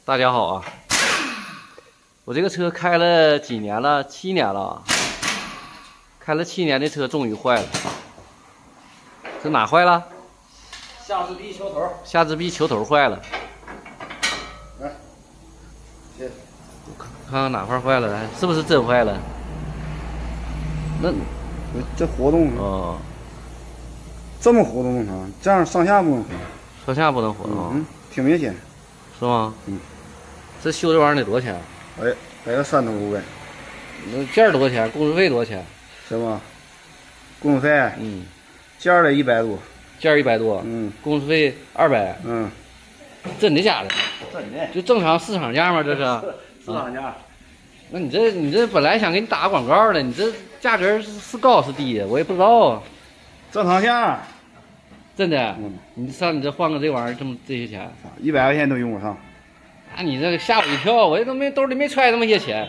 大家好啊！我这个车开了几年了？7年了，开了7年的车终于坏了。这哪坏了？下支臂球头。下支臂球头坏了。来，看看哪块坏了，是不是真坏了？那这活动哦，这么活动啊？这样上下不能活，上下不能活动，挺明显，是吗？这修这玩意儿得多少钱？哎，来个3多500。那件儿多少钱？工时费多少钱？什么？工时费？件儿得100多。件儿100多。工时费200。真的假的？真的。就正常市场价吗？这是？市场价。那你这本来想给你打个广告的，你这价格是高是低呀？我也不知道。正常价。真的？你上你这换个这玩意儿这些钱？100块钱都用不上。那你这吓我一跳，我这兜里没揣那么些钱。